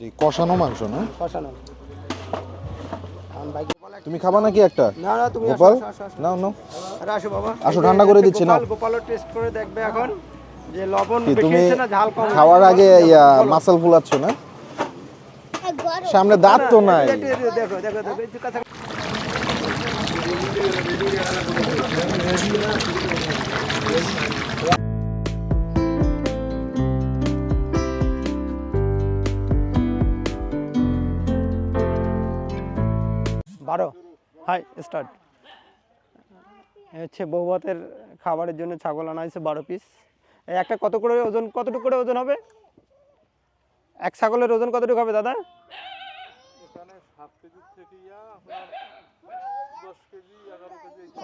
এই কষানো মাংস না? কষানো। তুমি খাবা নাকি একটা? না না, তুমি গোপাল আসো। নাও নাও, আরে আসো বাবা, আসো, ঠান্ডা করে দিচ্ছি নাও। গোপালও টেস্ট করে দেখবে এখন যে লবণ কি বেশি তুমি হয়েছে না ঝাল কম। খাওয়ার আগে মাসল ফুলাচ্ছ না? সামনে দাঁত তো নাই। দেখো দেখো দেখো একটু কাছে। বারো, হাই স্টার্ট। হচ্ছে বৌভাতের খাবারের জন্য ছাগল আনা হয়েছে 12 পিস। এই একটা কত করে ওজন, কতটুকু করে ওজন হবে? এক ছাগলের ওজন কতটুকু হবে দাদা?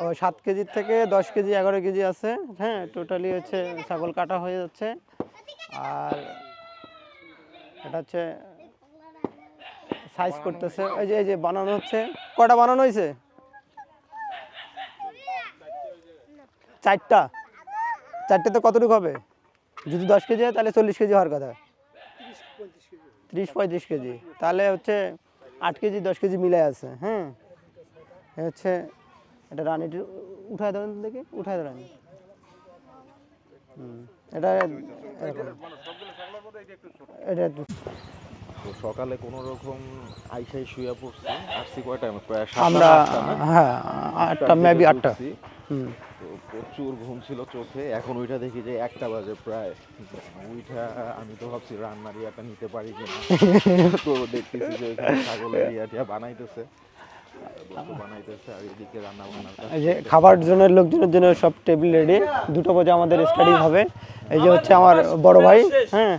ও 7 কেজির থেকে 10 কেজি 11 কেজি আছে। হ্যাঁ, টোটালি হচ্ছে ছাগল কাটা হয়ে যাচ্ছে। আর এটা হচ্ছে সাইজ করতেছে, এই যে বানানো হচ্ছে। কয়টা বানানো হয়েছে? 4টাতে কতটুকু হবে? যদি 10 কেজি হয় তাহলে 40 কেজি হওয়ার কথা। 30-35 কেজি, তাহলে হচ্ছে 8 কেজি 10 কেজি মিলে আছে। হ্যাঁ, হচ্ছে এটা রানিটি উঠায় দেবেন দেখি, উঠায় দেবেন। এটা এটা তো সকালে কোনো রকম আইসাই শুয়ে পড়ছি, আসছি কয়টা প্রায় আমরা, হ্যাঁ 8টা মেবি 8টা। তো প্রচুর ঘুম ছিল চোখে, এখন ওইটা দেখি যে 1টা বাজে প্রায়। ওইটা আমি তো ভাবছি রান্নার ইয়াটা নিতে পারি কিনা। তো দেখতেছি যে ওইখানে ছাগলের ইয়াটা বানাইতেছে আর এদিকে রান্না বান্নার কাজ। এই যে খাবার জন্য লোকজনের জন্য সব টেবিল রেডি। 2টা বাজে আমাদের স্টাডি হবে। এই যে হচ্ছে আমার বড় ভাই, হ্যাঁ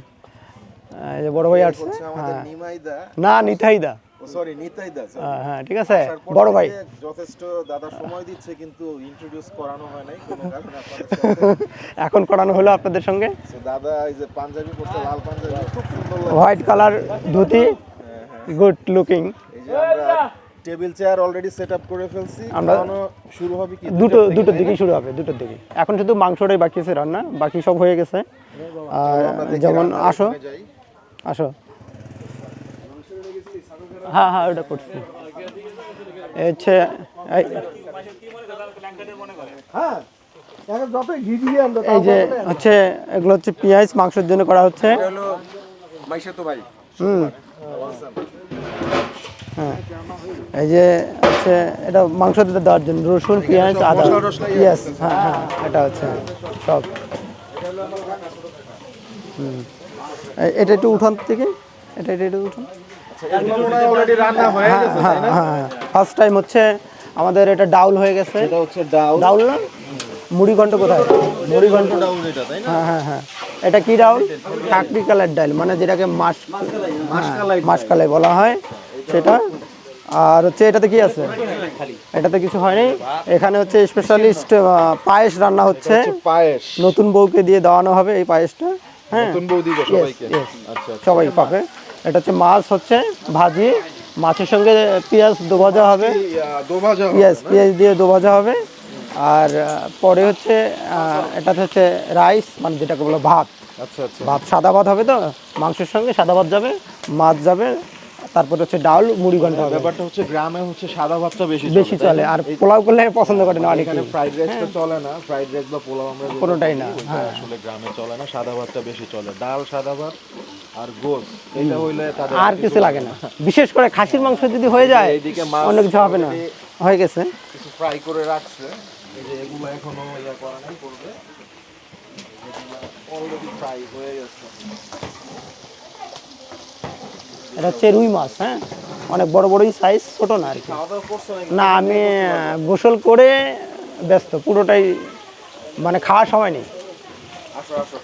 এই যে বড় ভাই আসছে। না নিতাইদা, সরি নিতাইদা। হ্যাঁ ঠিক আছে, বড় ভাই যথেষ্ট দাদা সময় দিচ্ছে, কিন্তু ইন্ট্রোডিউস করানো হয় নাই কোনো কারণে আপনাদের সাথে। এখন করানো হলো আপনাদের সঙ্গে। দাদা এই যে পাঞ্জাবি পরছে, লাল পাঞ্জাবি, খুব সুন্দর লাগে। White colour dhoti, good looking. এই যে আমরা টেবিল চেয়ার অলরেডি সেটআপ করে ফেলছি। আমরা শুরু হবে কি দুটোর দিকে শুরু হবে, 2টোর দিকে। এখন শুধু মাংসটাই বাকি আছে রান্না, বাকি সব হয়ে গেছে। আর যেমন আসো আসো, হ্যাঁ হ্যাঁ ওটা করছি। হচ্ছে এই যে হচ্ছে এগুলো হচ্ছে পেঁয়াজ মাংসের জন্য করা হচ্ছে। হ্যাঁ, এই যে হচ্ছে এটা মাংস দিতে দেওয়ার জন্য রসুন পেঁয়াজ আদা, ইয়েস, হ্যাঁ হ্যাঁ এটা হচ্ছে সব। এটা একটু উঠান থেকে, এটা উঠান। অলরেডি রান্না হয়ে গেছে তাই না? হ্যাঁ, ফার্স্ট টাইম হচ্ছে আমাদের এটা ডাউল হয়ে গেছে। এটা হচ্ছে ডাউল। ডাউল না, মুড়ি ঘন্ট কোথায়? মুড়ি ঘন্ট ডাউল এটা, তাই না? হ্যাঁ হ্যাঁ হ্যাঁ, এটা কি ডাউল? কাকড়ি কালার ডাল, মানে যেটাকে মাসকালাই বলা হয় সেটা। আর হচ্ছে এটাতে কি আছে? এটাতে কিছু হয়নি। এখানে হচ্ছে স্পেশালিস্ট পায়েস রান্না হচ্ছে। পায়েস নতুন বউকে দিয়ে দেওয়ানো হবে এই পায়েসটা। হ্যাঁ, নতুন বউ দিবে সবাইকে। আচ্ছা, সবাই পাবে। এটা হচ্ছে মাছ হচ্ছে ভাজি, মাছের সঙ্গে পেঁয়াজ দো ভাজা হবে। ইয়েস, পেঁয়াজ দিয়ে দো ভাজা হবে। আর পরে হচ্ছে এটাতে হচ্ছে রাইস, মানে যেটাকে বলো ভাত। আচ্ছা আচ্ছা, ভাত সাদা ভাত হবে, তো মাংসের সঙ্গে সাদা ভাত যাবে, মাছ যাবে, তারপরে হচ্ছে ডাল মুড়ি ঘন্ট হবে। ব্যাপারটা হচ্ছে গ্রামে হচ্ছে সাদা ভাতটা বেশি চলে। আর পোলাও করলে পছন্দ করে না অনেকে। এখানে ফ্রাইড রাইসটা চলে না, ফ্রাইড রাইস বা পোলাও আমরা কোনোটাই না। হ্যাঁ, আসলে গ্রামে চলে না, সাদা ভাতটা বেশি চলে। ডাল, সাদা ভাত আর গোশ, এটা হইলে তাদের আর কিছু লাগে না। বিশেষ করে খাসির মাংস যদি হয়ে যায় এইদিকে মাছ অন্য কিছু হবে না। হয়ে গেছে, কিছু ফ্রাই করে রাখছে। এই যে এগুলো এখনো ইয়া করা নাই, করবে। অলরেডি ফ্রাই হয়ে গেছে। এটা হচ্ছে রুই মাছ। হ্যাঁ, অনেক বড় বড়ই সাইজ, ছোট না আর কি। না, আমি গোসল করে ব্যস্ত পুরোটাই, মানে খাওয়ার সময় নেই। আসো আসো।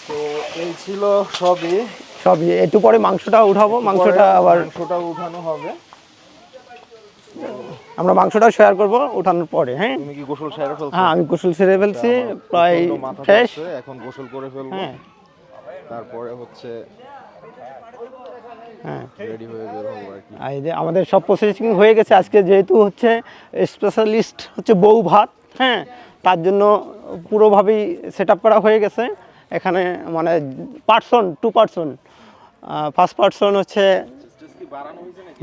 তো এই ছিল সবই। একটু পরে মাংসটা উঠাবো, মাংসটা উঠানো হবে। আমরা মাংসটাও শেয়ার করব উঠানোর পরে। হ্যাঁ, তুমি কি গোসল সেরে ফেলছো? হ্যাঁ আমি গোসল সেরে ফেলছি, প্রায় ফ্রেশ। এখন গোসল করে ফেলবো। হ্যাঁ, তারপরে হচ্ছে হ্যাঁ রেডি হয়ে বের হবো আর কি। এই যে আমাদের সব প্রসেসিং হয়ে গেছে আজকে, যেহেতু হচ্ছে স্পেশালিস্ট হচ্ছে বউ ভাত। হ্যাঁ, তার জন্য পুরোভাবেই সেট আপ করা হয়ে গেছে। এখানে মানে পার্সন 2 পার্সন, ফার্স্ট পার্সন হচ্ছে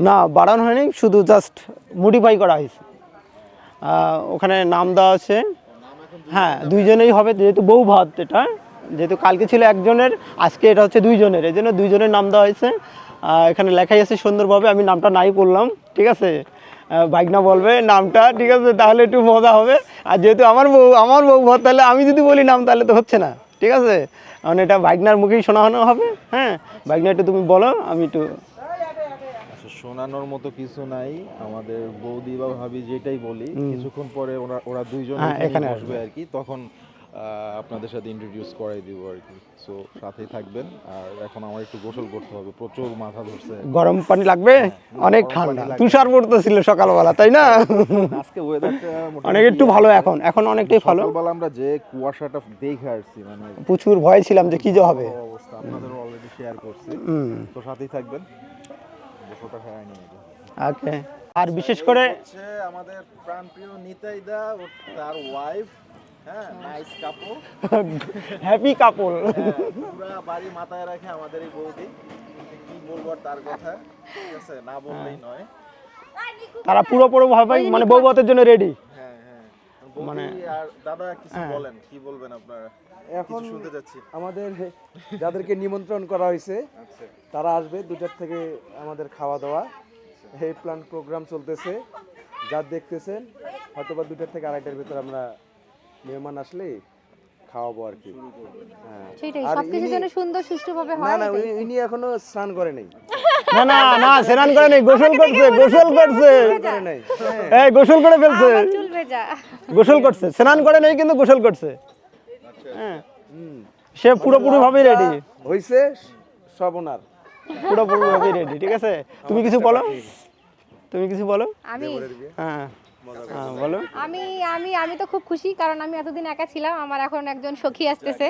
না বাড়ানো হয়নি, শুধু জাস্ট মডিফাই করা হয়েছে। ওখানে নাম দেওয়া আছে, হ্যাঁ 2 জনেই হবে, যেহেতু বউ ভাত, এটা যেহেতু কালকে ছিল একজনের, আজকে এটা হচ্ছে 2 জনের, এই জন্য 2 জনের নাম দেওয়া হয়েছে। এখানে লেখাই আছে সুন্দরভাবে, আমি নামটা নাই বললাম, ঠিক আছে, ভাইগনা বলবে নামটা, ঠিক আছে, তাহলে একটু মজা হবে। আর যেহেতু আমার বউ ভাত, তাহলে আমি যদি বলি নাম তাহলে তো হচ্ছে না, ঠিক আছে, কারণ এটা ভাইগনার মুখেই শোনানো হবে। হ্যাঁ ভাইগনা একটু তুমি বলো, আমি একটু। শোনানোর মতো কিছু নাই, আমাদের বৌদি বা ভাবি যেটাই বলি কিছুক্ষণ পরে ওরা 2 জন এখানে বসবে আর কি, তখন আপনাদের সাথে ইন্ট্রোডিউস করাই দিব আর কি। সো সাথেই থাকবেন। আর এখন আমার একটু গোসল করতে হবে, প্রচুর মাথা ধরছে। গরম পানি লাগবে, অনেক ঠান্ডা, তুষার পড়তেছিল সকালবেলা, তাই না? আজকে ওয়েদারটা অনেক একটু ভালো, এখন অনেকটাই ভালো। সকালবেলা আমরা যে কুয়াশাটা দেখে আসছি, মানে প্রচুর ভয় ছিলাম যে কি যে হবে। অবস্থা আপনাদের অলরেডি শেয়ার করছি, তো সাথেই থাকবেন। গোসলটা খাওয়াই নিয়ে ওকে। আর বিশেষ করে হচ্ছে আমাদের প্রাণপ্রিয় নিতাইদা ও তার ওয়াইফ, হ্যাঁ নাইস কাপল, হ্যাপি কাপল, পুরা বাড়ি মাথায় রাখে আমাদের এই বৌদি। কি বলবো আর তার কথা, ঠিক আছে, না বললেই নয়। তারা পুরোপুরি ভাবে মানে বউ ভাতের জন্য রেডি। হ্যাঁ হ্যাঁ, মানে আর দাদা কিছু বলেন, কি বলবেন আপনারা? এখন শুনতে যাচ্ছি। আমাদের যাদেরকে নিমন্ত্রণ করা হয়েছে তারা আসবে 2টার থেকে, আমাদের খাওয়া দাওয়া এই প্ল্যান প্রোগ্রাম চলতেছে। যা দেখতেছেন হয়তো বা 2টার থেকে 2:30টার ভিতরে আমরা মেহমান আসলে খাওয়াবো আর কি। হ্যাঁ সেটাই, সবকিছুর জন্য সুন্দর সুষ্ঠুভাবে না হয়। না, ইনি এখনো স্নান করে নাই। না না না, স্নান করে নাই, গোসল করছে, করে নাই। এই গোসল করে ফেলছে, চুল ভেজা, গোসল করছে, স্নান করে নাই কিন্তু গোসল করছে। হ্যাঁ সে পুরোপুরি ভাবে রেডি হইছে সব ওনার, পুরোপুরি ভাবে রেডি, ঠিক আছে। তুমি কিছু বলো, আমি হ্যাঁ বলো। আমি আমি আমি তো খুব খুশি, কারণ আমি এতদিন একা ছিলাম, আমার এখন একজন সখী আসতেছে।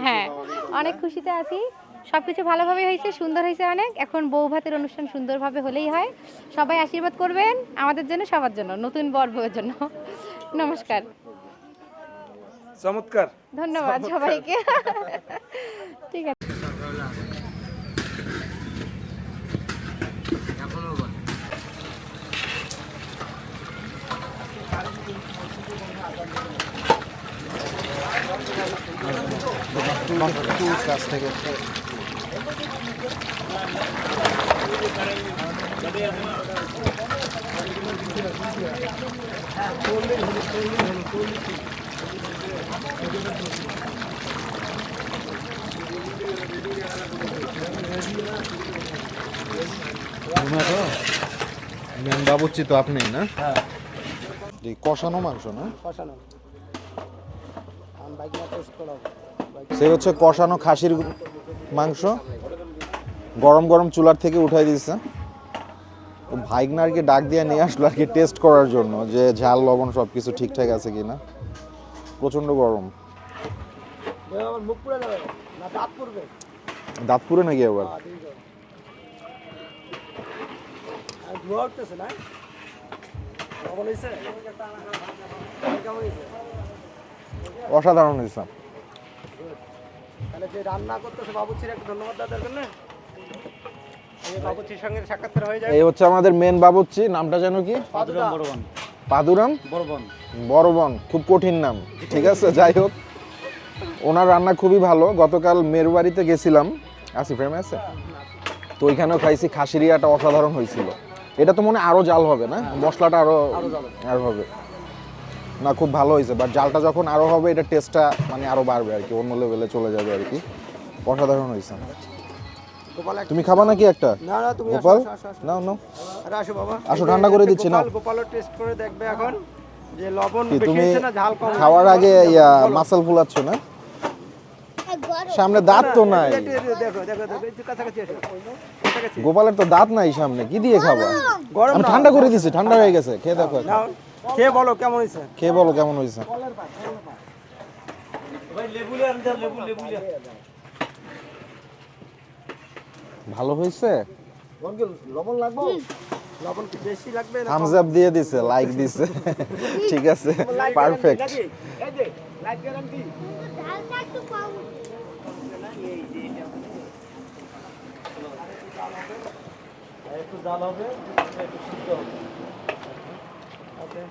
হ্যাঁ অনেক খুশিতে আছি, সবকিছু ভালোভাবে হয়েছে, সুন্দর হয়েছে অনেক। এখন বউ ভাতের অনুষ্ঠান সুন্দরভাবে হলেই হয়। সবাই আশীর্বাদ করবেন আমাদের জন্য, সবার জন্য, নতুন বর বউয়ের জন্য। নমস্কার, চমৎকার, ধন্যবাদ সবাইকে। ঠিক আছে। কাছ থেকে মেন বাবুর্চি তো আপনি না? হ্যাঁ এই কষানো মাংস না? কষানো, সে হচ্ছে কষানো খাসির মাংস, গরম গরম চুলার থেকে উঠাই দিয়েছে। ভাইগনারকে ডাক দিয়ে নিয়ে আসলো আর কি টেস্ট করার জন্য, যে ঝাল লবণ সব কিছু ঠিকঠাক আছে কিনা। প্রচণ্ড গরম, দাঁত পুড়ে নাকি আবার? অসাধারণ হয়েছে। তাহলে যে রান্না করতেছে বাবুর্চির একটা ধন্যবাদ দেওয়া দরকার না? এই বাবুর্চির সঙ্গে সাক্ষাৎকার হয়ে যায়। এই হচ্ছে আমাদের মেন বাবুর্চি, নামটা যেন কি? পাদুরাম বড়বন, খুব কঠিন নাম, ঠিক আছে। যাই হোক, ওনার রান্না খুবই ভালো। গতকাল মেরু বাড়িতে গেছিলাম, আসি ফ্রেমে আছে তো, ওইখানেও খাইছি, খাসিরিয়াটা অসাধারণ হয়েছিল। এটা তো মনে আরো জাল হবে না, মশলাটা আরো হবে না, খুব ভালো হয়েছে। বাট জালটা যখন আরো হবে, এটা টেস্টটা মানে আরো বাড়বে আর কি, অন্য লেভেলে চলে যাবে আর কি। অসাধারণ হয়েছে। তুমি খাবা নাকি একটা? না না, তুমি গোপাল আসো। নাও নাও, আরে আসো বাবা, আসো, ঠান্ডা করে দিচ্ছি না। গোপালও টেস্ট করে দেখবে এখন যে লবণ কি বেশি তুমি হয়েছে না ঝাল কম। খাওয়ার আগে মাসাল ফুলাচ্ছ না? সামনে দাঁত তো নাই, দেখো একটু কাছাকাছি এসো, কাছাকাছি। গোপালের তো দাঁত নাই সামনে, কি দিয়ে খাবা? গরম আমি না, ঠান্ডা করে দিছি, ঠান্ডা হয়ে গেছে, খেয়ে দেখো এখন। নাও, খেয়ে বলো কেমন হয়েছে। খেয়ে বলো কেমন হয়েছে। ভালো হয়েছে? লবণ লাগবে? লবণ কি বেশি লাগবে না থামস আপ দিয়ে দিছে, লাইক দিছে। ঠিক আছে, পারফেক্ট। এই যে লাইক গ্যারান্টি একটু জাল হবে একটু সিদ্ধ হবে। ওকে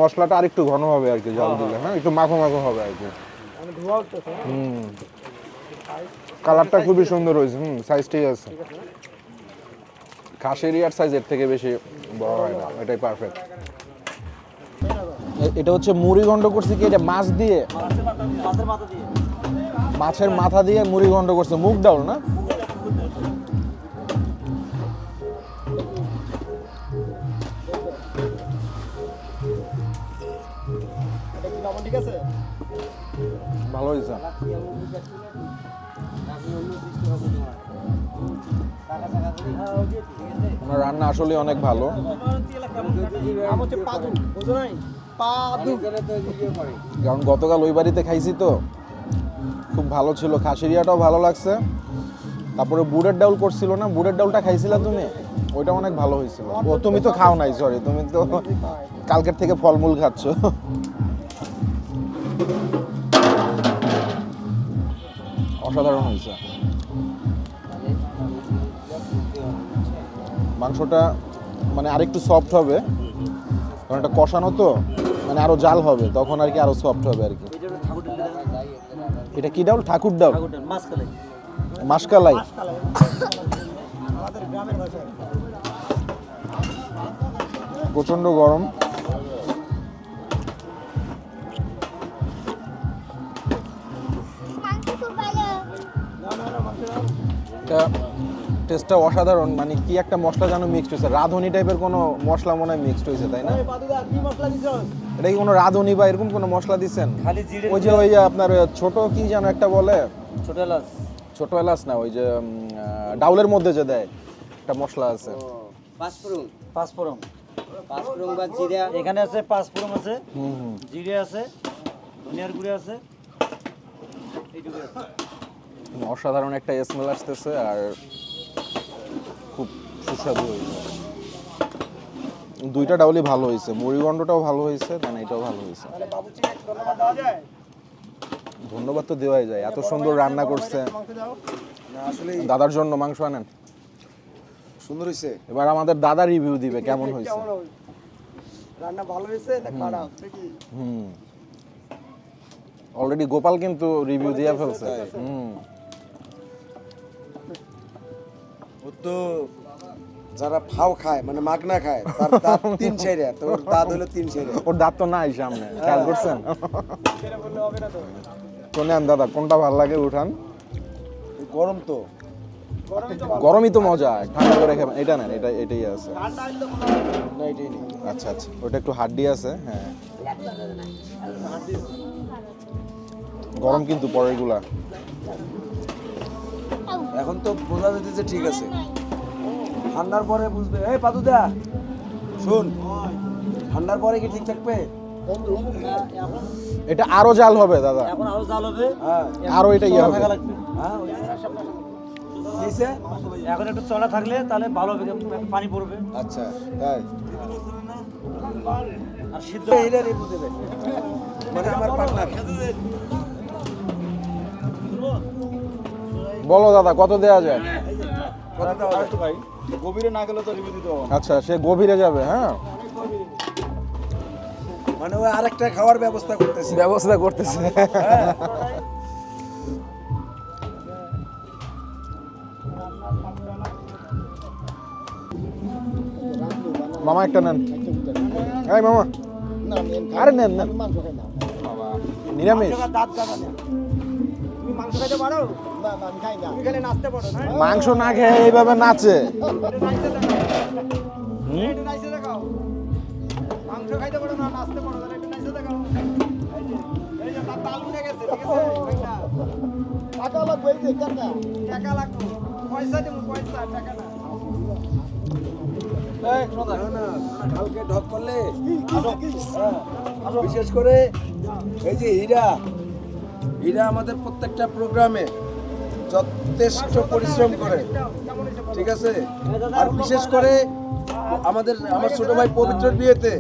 মশলাটা আর একটু ঘন হবে আর কি জল দিলে, হ্যাঁ একটু মাখো মাখো হবে আর কি। আমি ধোয়া উঠতেছে কালারটা খুবই সুন্দর হয়েছে। সাইজ ঠিক আছে। খাসির ইয়ার সাইজ এর থেকে বেশি বড় হয় না, এটাই পারফেক্ট। এটা হচ্ছে মুড়ি ঘন্ট করছে কি, এটা মাছ দিয়ে, মাছের মাথা দিয়ে মাছের মাথা দিয়ে মুড়ি ঘন্ট করছে, মুগ ডাল না? এটা কি লবণ ঠিক আছে ভালো হয়েছে। আমার রান্না আসলে অনেক ভালো। নাম হচ্ছে পাদু, বুঝো নাই? পাদু। কারণ গতকাল ওই বাড়িতে খাইছি তো, খুব ভালো ছিল। খাসিরিয়াটাও ভালো লাগছে। তারপরে বুটের ডাউল করছিল না, বুটের ডাউলটা খাইছিলা তুমি, ওইটা অনেক ভালো হয়েছিল। ও তুমি তো খাও নাই, সরি, তুমি তো কালকের থেকে ফলমূল খাচ্ছ। অসাধারণ হয়েছে। মাংসটা মানে আরেকটু সফট হবে, কারণ এটা কষানো তো, মানে আরো জাল হবে, তখন আর কি আরো সফট হবে আর কি। এটা কি ডাউল? ঠাকুর ডাউল, মাসকালাই। আমাদের গ্রামের ভাষায় প্রচন্ড গরম। এটা টেস্টটা অসাধারণ। মানে কি একটা মশলা যেন মিক্সড হয়েছে, রাঁধুনি টাইপের কোনো মশলা মনে হয় মিক্সড হয়েছে, তাই না? পাদুদা কি মশলা দিছো? এটা কি কোনো রাঁধুনি বা এরকম কোনো মশলা দিচ্ছেন? খালি জিরে, ওই যে ওই যে আপনার ছোট কি যেন একটা বলে, ছোট এলাচ, ছোট এলাচ না, ওই যে ডাউলের মধ্যে যে দেয় একটা মশলা আছে। পাঁচফোড়ন পাঁচফোড়ন, পাঁচফোড়ন বা জিরা, এখানে আছে পাঁচফোড়ন আছে, হুম। জিরে আছে, ধনিয়ার গুঁড়ো আছে, এইটুকু আছে। অসাধারণ একটা স্মেল আসতেছে আর খুব সুস্বাদু হয়েছে। দুইটা ডাউলই ভালো হয়েছে, মুড়িগন্ডটাও ভালো হয়েছে, দেন এটাও ভালো হয়েছে। তাহলে বাবুর্চি ধন্যবাদ দেওয়া যায়? ধন্যবাদ তো দেওয়াই যায়, এত সুন্দর রান্না করছে। মাংস দাও। না আসলে দাদার জন্য মাংস আনেন। সুন্দর হয়েছে। এবার আমাদের দাদা রিভিউ দিবে কেমন হয়েছে। কেমন হয়েছে? রান্না ভালো হয়েছে না খারাপ নাকি? অলরেডি গোপাল কিন্তু রিভিউ দিয়ে ফেলছে। ও তো যারা ফাও খায় মানে মাগনা খায় তার দাঁত তিন সাইরা, তো ওর দাঁত হলো তিন সাইরা। ওর দাঁত তো নাই সামনে, খেয়াল করছেন? সেটা বললে হবে না তো। তো নেন দাদা, কোনটা ভালো লাগে উঠান। গরম তো, গরমই তো গরমই তো মজা, ঠান্ডা করে খাবেন। এটা নেন, এটাই আছে। ঠান্ডা হলে তো কোনো না এটাই নেই। আচ্ছা আচ্ছা, ওটা একটু হাড্ডি আছে, হ্যাঁ। গরম কিন্তু পরেরগুলা। এখন তো বোঝা যেতেছে ঠিক আছে, ঠান্ডার পরে বুঝবে। এই পাদুদা শুন, ঠান্ডার পরে কি ঠিক থাকবে? এটা আরো জাল হবে দাদা, এখন আরো জাল হবে। হ্যাঁ আরো এটা ইয়ে হবে। হ্যাঁ কিসে? এখন একটু চড়া থাকলে তাহলে ভালো হবে, পানি পড়বে আচ্ছা তাই আর সিদ্ধ। এইটা রে বুঝবে মানে আমার পার্টনার। বলো দাদা, কত দেয়া যায়? গভীরে না গেলে তো রিভিউ দিতে হবে। আচ্ছা, সে গভীরে যাবে, হ্যাঁ, মানে ওই আরেকটা খাওয়ার ব্যবস্থা করতেছে। ব্যবস্থা করতেছে। মামা একটা নেন। এই মামা, আরে নেন নেন। নিরামিষ দাঁত কাটা না। তুমি মাংস খাইতে পারো? না না আমি খাই না। তুমি খালি নাচতে পারো না? মাংস না খেয়ে এইভাবে নাচে। এটা নাচতে দেখাও। একটু নাচতে দেখাও। মাংস খাইতে পারো না, নাচতে পারো, তাহলে একটু নাচতে দেখাও। এই যে তার তাল উঠে গেছে, ঠিক আছে? ওইটা। টাকা লাগবে, এই যে টাকা। টাকা লাগবে। পয়সা দেবো, পয়সা, টাকা না। না না কালকে ঢক করলে বিশেষ করে এই যে হীরা আমাদের প্রত্যেকটা প্রোগ্রামে যথেষ্ট পরিশ্রম করে, ঠিক আছে? আর বিশেষ করে আমার ছোট ভাই পবিত্রের বিয়েতে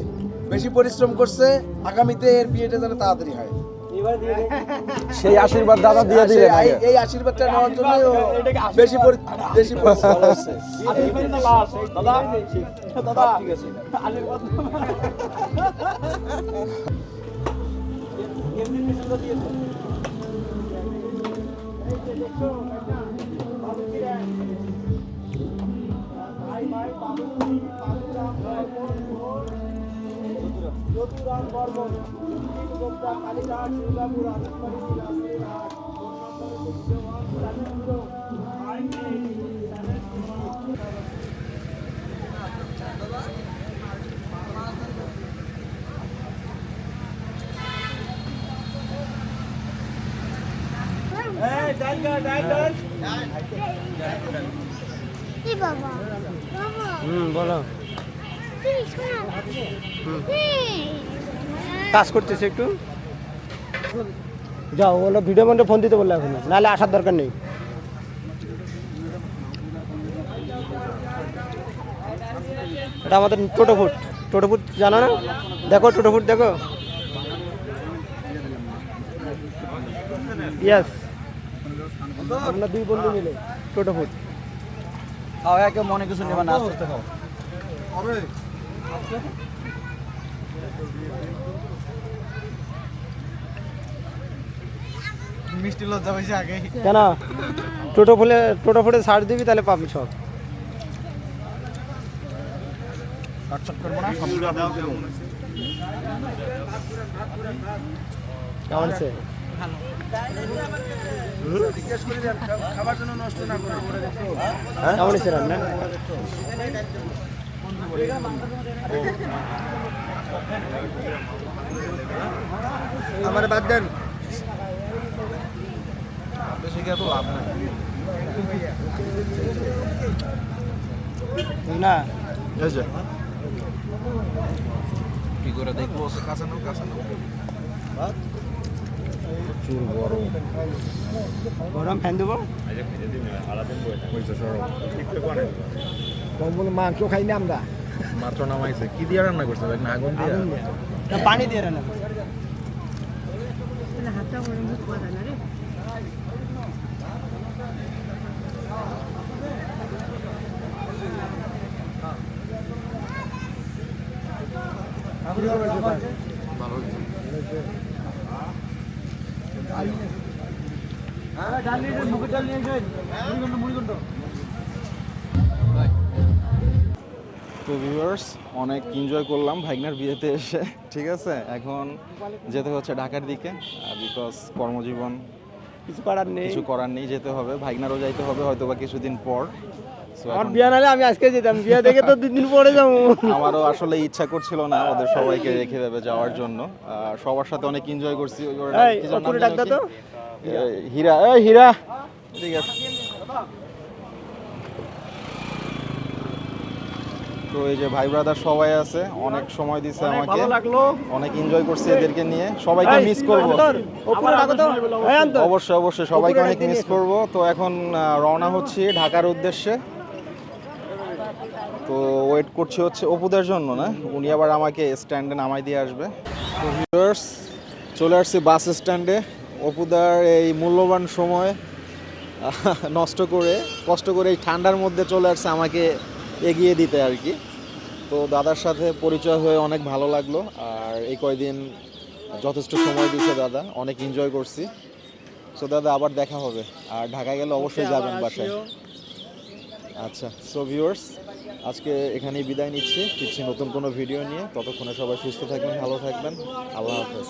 বেশি পরিশ্রম করছে, আগামীতে এর বিয়েটা যেন তাড়াতাড়ি হয়। সেই আশীর্বাদ দাদা দিয়ে দিলেন আগে। এই আশীর্বাদটা নেওয়ার জন্য বেশি পরিশ্রম করছে। এই বাবা বাবা বলো। তুই শোনা কাজ করতেছে একটু, যাও বলো ভিডিও মধ্যে ফোন দিতে বললে এখন, নাহলে আসার দরকার নেই। এটা আমাদের টোটো ফুট জানো না? দেখো টোটো ফুট দেখো, ইয়েস আমরা 2 বন্ধু মিলে টোটো ফুট। খাও, একে মনে কিছু নেবা না, আস্তে আস্তে খাও। মিষ্টি লজ্জা পাইছে আগে। কেন টোটো ফুটে ছাড় দিবি তাহলে পাবি সব। কেমন আছে? খাবার জন্য নষ্ট না করে কেমন আছে রান্না? আমার বাদ দেন। বেশি খেয়ে তো লাভ নাই। না কি করে দেখবো? কাছে নাও। প্রচুর গরম। গরম ফ্যান দেবো। মাংস খাই না আমরা। মাত্র নামাইছে। কি দিয়ে রান্না করছে ভাই? না আগুন দিয়ে? পানি দিয়ে রান্না। ভালো হয়েছে। তো ভিউয়ার্স, অনেক এনজয় করলাম ভাইগনার বিয়েতে এসে, ঠিক আছে। এখন যেতে হচ্ছে ঢাকার দিকে, বিকজ কর্মজীবন, কিছু করার নেই, যেতে হবে। ভাইগনারও যাইতে হবে হয়তো বা কিছুদিন পর। So আমার এখন বিয়ে নাহলে আমি আজকে যেতাম, বিয়ে দেখে তো 2 দিন পরে যাবো। আমারও আসলে ইচ্ছা করছিল না ওদের সবাইকে রেখে দেবে যাওয়ার জন্য। সবার সাথে অনেক এনজয় করছি। এই, ওপরে ডাক দাও তো। হীরা ঠিক আছে। তো এই যে ভাই ব্রাদার সবাই আছে, অনেক সময় দিছে আমাকে, ভালো লাগলো। অনেক এনজয় করছি এদেরকে নিয়ে। সবাইকে মিস করব, ওপরে ডাকো তো। এই আন্ত। অবশ্যই সবাইকে অনেক মিস করব। তো এখন রওনা হচ্ছি ঢাকার উদ্দেশ্যে। তো ওয়েট করছি হচ্ছে অপুদের জন্য, না উনি আবার আমাকে স্ট্যান্ডে নামাই দিয়ে আসবে। তো ভিউয়ার্স, চলে আসছি বাস স্ট্যান্ডে। অপুদার এই মূল্যবান সময় কষ্ট করে এই ঠান্ডার মধ্যে চলে আসছে আমাকে এগিয়ে দিতে আর কি। তো দাদার সাথে পরিচয় হয়ে অনেক ভালো লাগলো। আর এই কয়দিন যথেষ্ট সময় দিয়েছে দাদা, অনেক এনজয় করছি। সো দাদা আবার দেখা হবে, আর ঢাকায় গেলে অবশ্যই যাবেন বাসায়। আচ্ছা, সো ভিউয়ার্স, আজকে এখানেই বিদায় নিচ্ছি নতুন কোনো ভিডিও নিয়ে। ততক্ষণে সবাই সুস্থ থাকবেন, ভালো থাকবেন। আল্লাহ হাফেজ।